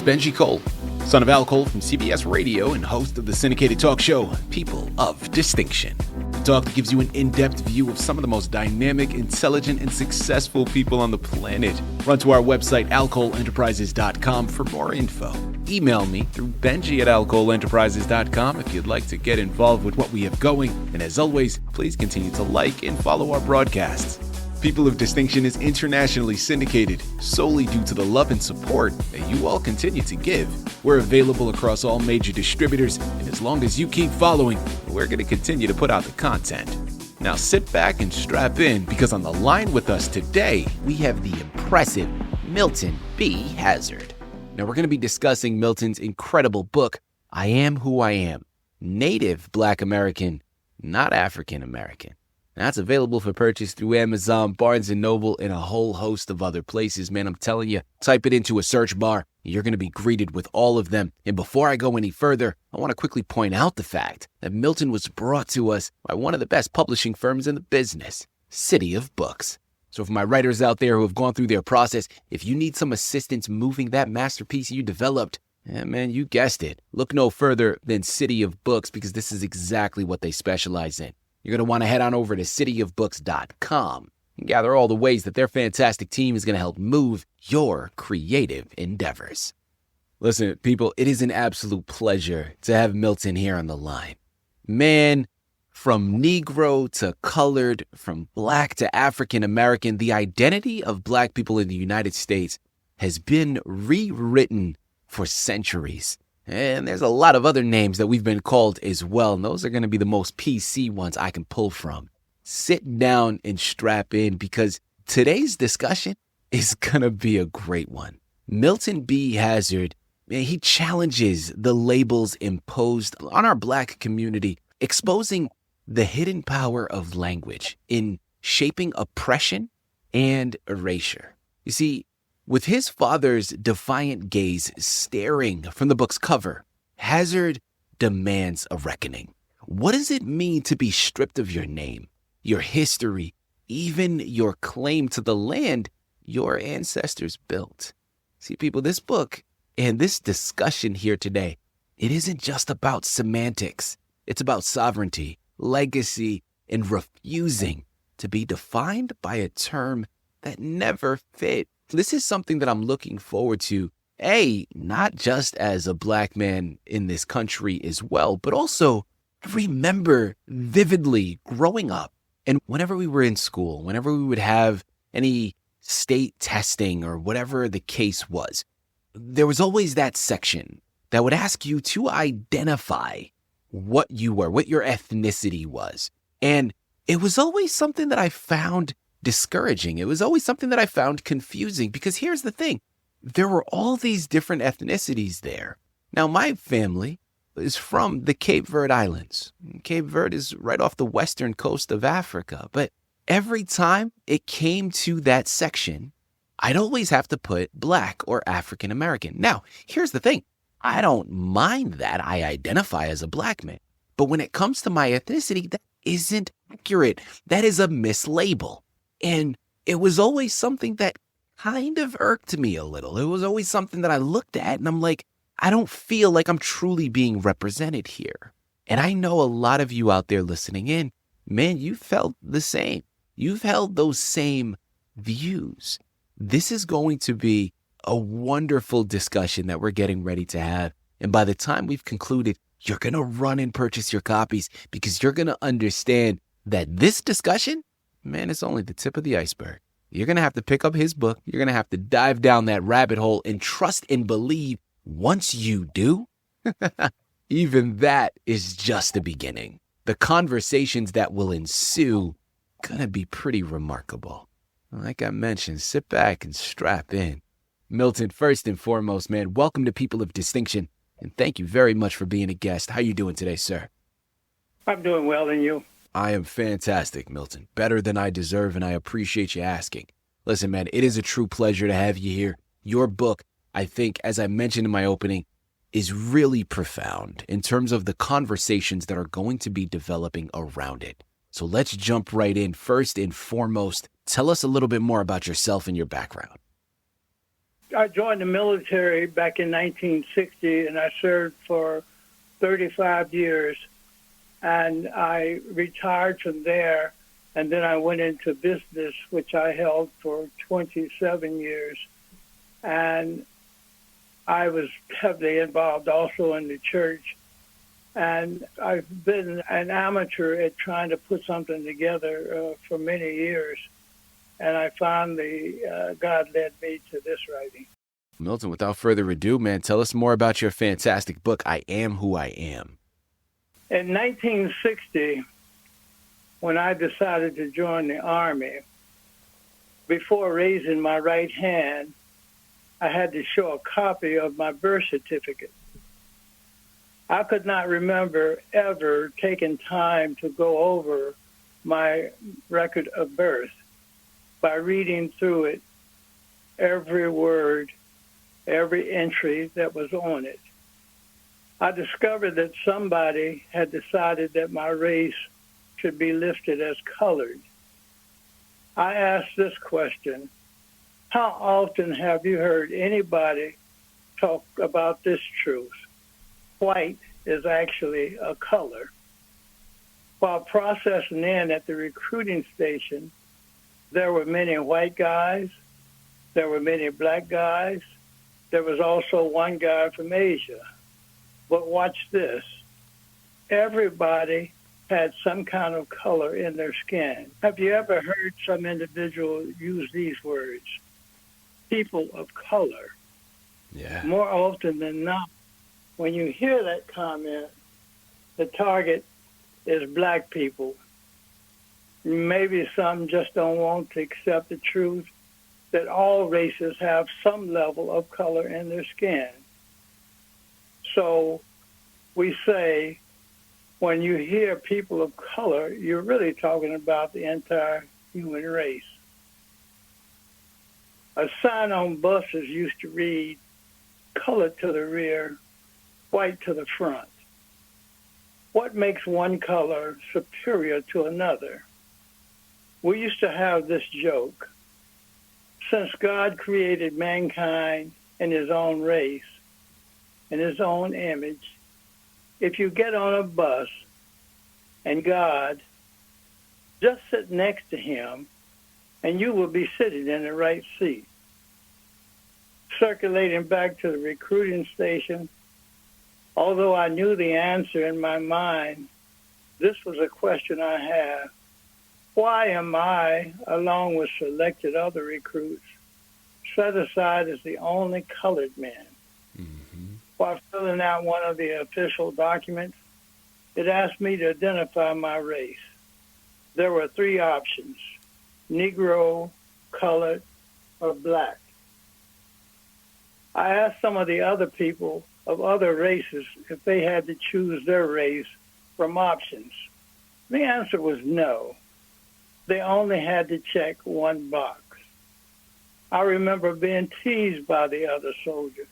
Benji Cole, son of Al Cole from CBS Radio and host of the syndicated talk show, People of Distinction. The talk that gives you an in-depth view of some of the most dynamic, intelligent, and successful people on the planet. Run to our website, alcoleenterprises.com for more info. Email me through benji@alcoleenterprises.com if you'd like to get involved with what we have going. And as always, please continue to like and follow our broadcasts. People of Distinction is internationally syndicated solely due to the love and support that you all continue to give. We're available across all major distributors, and as long as you keep following, we're going to continue to put out the content. Now sit back and strap in, because on the line with us today, we have the impressive Milton B. Hazzard. Now we're going to be discussing Milton's incredible book, I Am Who I Am, Native Black American, Not African American. That's available for purchase through Amazon, Barnes & Noble, and a whole host of other places. Man, I'm telling you, type it into a search bar. You're going to be greeted with all of them. And before I go any further, I want to quickly point out the fact that Milton was brought to us by one of the best publishing firms in the business, Citi of Books. So for my writers out there who have gone through their process, if you need some assistance moving that masterpiece you developed, man, you guessed it. Look no further than Citi of Books, because this is exactly what they specialize in. You're going to want to head on over to cityofbooks.com and gather all the ways that their fantastic team is going to help move your creative endeavors. Listen, people, it is an absolute pleasure to have Milton here on the line. Man, from Negro to colored, from Black to African American, the identity of Black people in the United States has been rewritten for centuries. And there's a lot of other names that we've been called as well, and those are going to be the most PC ones I can pull from. Sit down and strap in, because today's discussion is going to be a great one. Milton B. Hazzard, man, he challenges the labels imposed on our Black community, exposing the hidden power of language in shaping oppression and erasure. You see, with his father's defiant gaze staring from the book's cover, Hazzard demands a reckoning. What does it mean to be stripped of your name, your history, even your claim to the land your ancestors built? See, people, this book and this discussion here today, it isn't just about semantics. It's about sovereignty, legacy, and refusing to be defined by a term that never fit. This is something that I'm looking forward to, not just as a Black man in this country as well, but also I remember vividly growing up, and whenever we were in school, whenever we would have any state testing or whatever the case was, there was always that section that would ask you to identify what you were, what your ethnicity was. And it was always something that I found discouraging. It was always something that I found confusing, because here's the thing. There were all these different ethnicities there. Now, my family is from the Cape Verde Islands. Cape Verde is right off the western coast of Africa. But every time it came to that section, I'd always have to put Black or African American. Now, here's the thing. I don't mind that I identify as a Black man. But when it comes to my ethnicity, that isn't accurate. That is a mislabel. And it was always something that kind of irked me a little. It was always something that I looked at and I'm like, I don't feel like I'm truly being represented here. And I know a lot of you out there listening in, man, you felt the same. You've held those same views. This is going to be a wonderful discussion that we're getting ready to have. And by the time we've concluded, you're going to run and purchase your copies, because you're going to understand that this discussion, man, it's only the tip of the iceberg. You're going to have to pick up his book. You're going to have to dive down that rabbit hole and trust and believe. Once you do, even that is just the beginning. The conversations that will ensue going to be pretty remarkable. Like I mentioned, sit back and strap in. Milton, first and foremost, man, welcome to People of Distinction. And thank you very much for being a guest. How you doing today, sir? I'm doing well, and you? I am fantastic, Milton. Better than I deserve, and I appreciate you asking. Listen, man, it is a true pleasure to have you here. Your book, I think, as I mentioned in my opening, is really profound in terms of the conversations that are going to be developing around it. So let's jump right in. First and foremost, tell us a little bit more about yourself and your background. I joined the military back in 1960, and I served for 35 years. And I retired from there, and then I went into business, which I held for 27 years. And I was heavily involved also in the church. And I've been an amateur at trying to put something together for many years. And I finally, God led me to this writing. Milton, without further ado, man, tell us more about your fantastic book, I Am Who I Am. In 1960, when I decided to join the Army, before raising my right hand, I had to show a copy of my birth certificate. I could not remember ever taking time to go over my record of birth by reading through it, every word, every entry that was on it. I discovered that somebody had decided that my race should be listed as colored. I asked this question: how often have you heard anybody talk about this truth? White is actually a color. While processing in at the recruiting station, there were many white guys, there were many black guys, there was also one guy from Asia. But watch this. Everybody had some kind of color in their skin. Have you ever heard some individual use these words? People of color. Yeah. More often than not, when you hear that comment, the target is black people. Maybe some just don't want to accept the truth that all races have some level of color in their skin. So we say, when you hear people of color, you're really talking about the entire human race. A sign on buses used to read, colored to the rear, white to the front. What makes one color superior to another? We used to have this joke. Since God created mankind in his own race, in his own image, if you get on a bus and God, just sit next to him and you will be sitting in the right seat. Circulating back to the recruiting station, although I knew the answer in my mind, this was a question I had. Why am I, along with selected other recruits, set aside as the only colored man? While filling out one of the official documents, it asked me to identify my race. There were three options: Negro, colored, or black. I asked some of the other people of other races if they had to choose their race from options. The answer was no. They only had to check one box. I remember being teased by the other soldiers.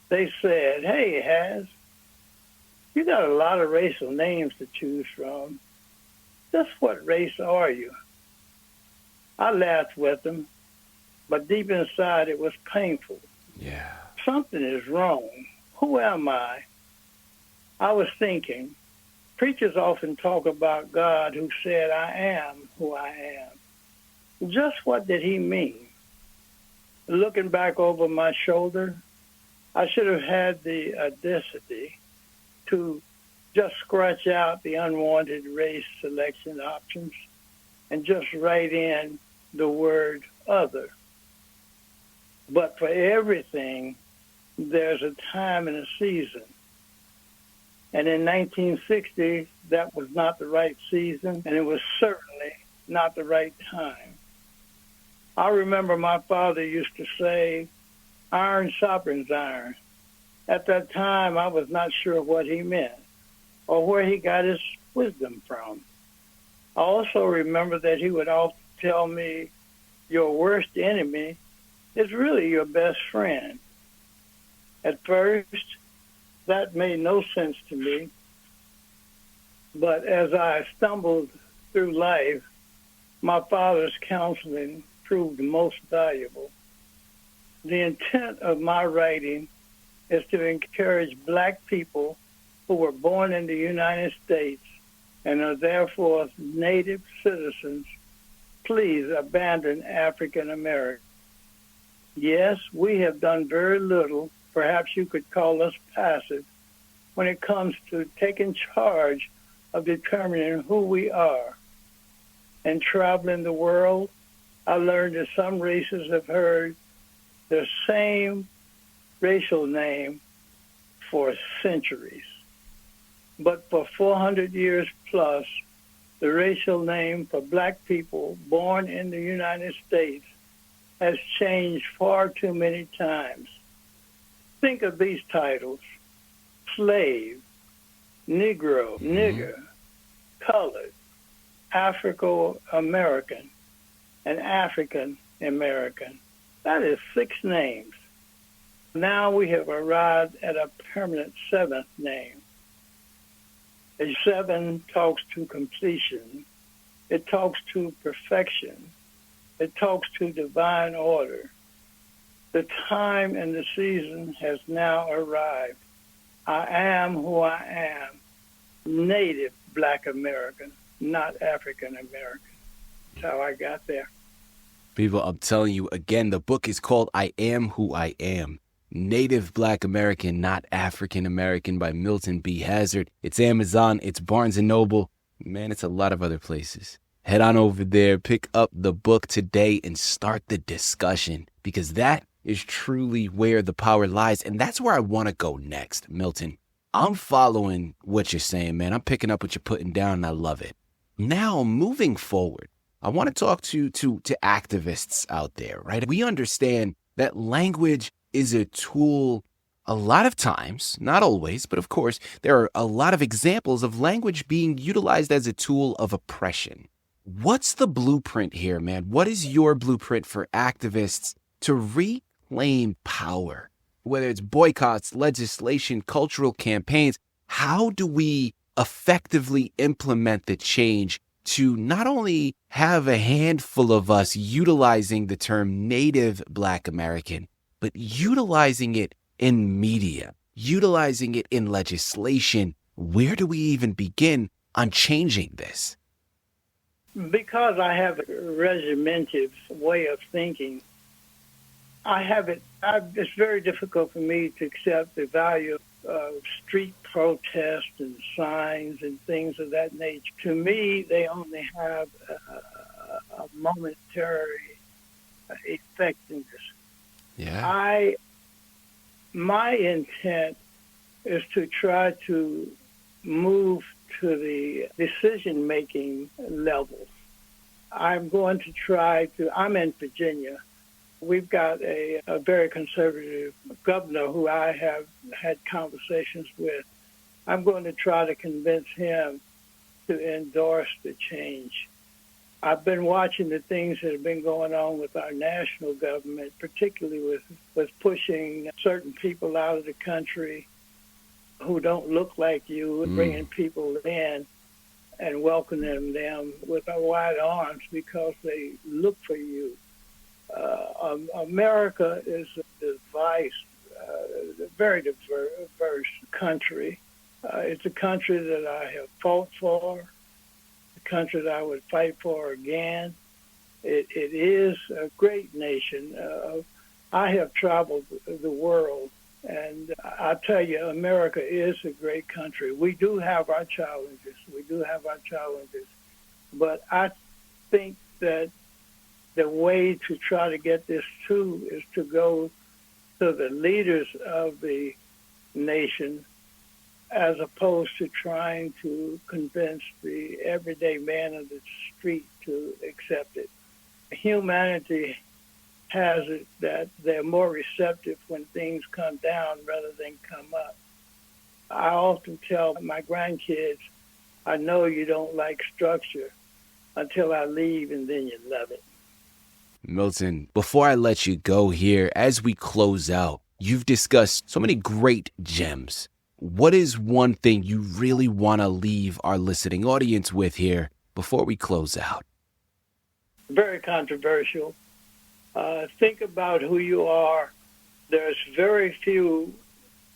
They said, "Hey, Haz, you got a lot of racial names to choose from. Just what race are you?" I laughed with them, but deep inside it was painful. Yeah. Something is wrong. Who am I? I was thinking, preachers often talk about God who said, "I am who I am." Just what did he mean? Looking back over my shoulder, I should have had the audacity to just scratch out the unwanted race selection options and just write in the word other. But for everything, there's a time and a season. And in 1960, that was not the right season, and it was certainly not the right time. I remember my father used to say, "Iron sharpens iron." At that time, I was not sure what he meant or where he got his wisdom from. I also remember that he would often tell me, "Your worst enemy is really your best friend." At first, that made no sense to me, but as I stumbled through life, my father's counseling proved most valuable. The intent of my writing is to encourage black people who were born in the United States and are therefore native citizens. Please abandon African Americans. Yes, we have done very little, perhaps you could call us passive, when it comes to taking charge of determining who we are. And traveling the world, I learned that some races have heard the same racial name for centuries. But for 400 years plus, the racial name for black people born in the United States has changed far too many times. Think of these titles: slave, Negro, nigger, colored, Afro-American, and African American. That is 6 names. Now we have arrived at a permanent 7th name. A 7 talks to completion. It talks to perfection. It talks to divine order. The time and the season has now arrived. I am who I am, native black American, not African American. That's how I got there. People, I'm telling you again, the book is called I Am Who I Am, Native Black American, Not African American by Milton B. Hazzard. It's Amazon, it's Barnes & Noble. Man, it's a lot of other places. Head on over there, pick up the book today and start the discussion, because that is truly where the power lies. And that's where I want to go next, Milton. I'm following what you're saying, man. I'm picking up what you're putting down, and I love it. Now, moving forward, I want to talk to activists out there, right? We understand that language is a tool a lot of times, not always, but of course, there are a lot of examples of language being utilized as a tool of oppression. What's the blueprint here, man? What is your blueprint for activists to reclaim power? Whether it's boycotts, legislation, cultural campaigns, how do we effectively implement the change to not only have a handful of us utilizing the term Native Black American, but utilizing it in media, utilizing it in legislation? Where do we even begin on changing this? Because I have a regimented way of thinking, it's very difficult for me to accept the value of street protests and signs and things of that nature. To me, they only have a momentary effectiveness. Yeah. My intent is to try to move to the decision-making level. I'm going to I'm in Virginia. We've got a very conservative governor who I have had conversations with. I'm going to try to convince him to endorse the change. I've been watching the things that have been going on with our national government, particularly with pushing certain people out of the country who don't look like you, bringing people in and welcoming them with wide arms because they look for you. America is a very diverse country. It's a country that I have fought for, a country that I would fight for again. It is a great nation. I have traveled the world, and I tell you, America is a great country. We do have our challenges. But I think that the way to try to get this through is to go to the leaders of the nation as opposed to trying to convince the everyday man of the street to accept it. Humanity has it that they're more receptive when things come down rather than come up. I often tell my grandkids, I know you don't like structure until I leave, and then you love it. Milton, before I let you go here, as we close out, you've discussed so many great gems. What is one thing you really want to leave our listening audience with here before we close out? Very controversial. Think about who you are. There's very few,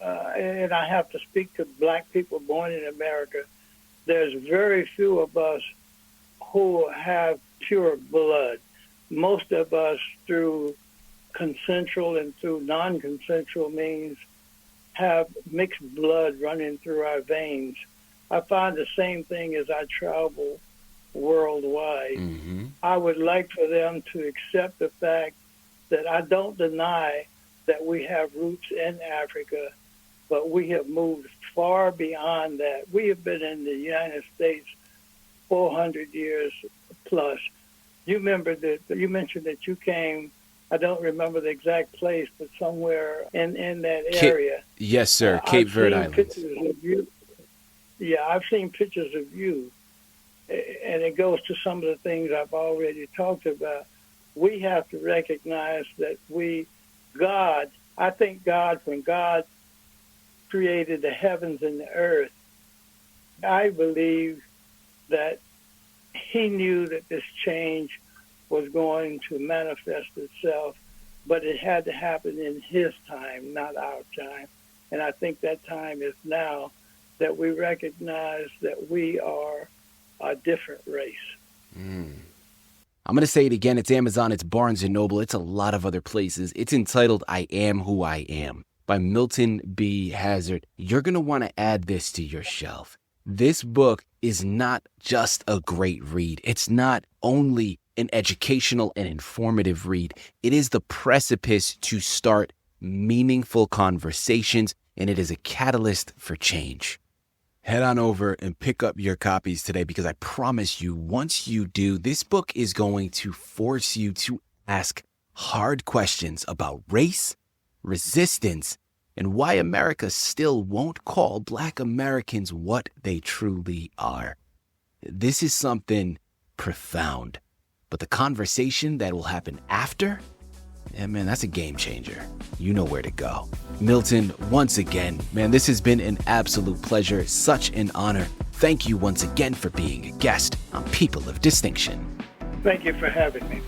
and I have to speak to black people born in America. There's very few of us who have pure blood. Most of us, through consensual and through non-consensual means, have mixed blood running through our veins. I find the same thing as I travel worldwide. Mm-hmm. I would like for them to accept the fact that I don't deny that we have roots in Africa, but we have moved far beyond that. We have been in the United States 400 years plus. You mentioned that you came, I don't remember the exact place, but somewhere in that area. Yes, sir. Cape Verde Islands. Yeah, I've seen pictures of you, and it goes to some of the things I've already talked about. We have to recognize that I think God, when God created the heavens and the earth, I believe that he knew that this change was going to manifest itself, but it had to happen in his time, not our time. And I think that time is now, that we recognize that we are a different race. I'm going to say it again. It's Amazon, it's Barnes & Noble, it's a lot of other places. It's entitled I Am Who I Am by Milton B. Hazzard. You're going to want to add this to your shelf. This book is not just a great read. It's not only an educational and informative read. It is the precipice to start meaningful conversations, and it is a catalyst for change. Head on over and pick up your copies today, because I promise you, once you do, this book is going to force you to ask hard questions about race, resistance, and why America still won't call Black Americans what they truly are. This is something profound, but the conversation that will happen after, man, that's a game changer. You know where to go. Milton, once again, man, this has been an absolute pleasure, such an honor. Thank you once again for being a guest on People of Distinction. Thank you for having me.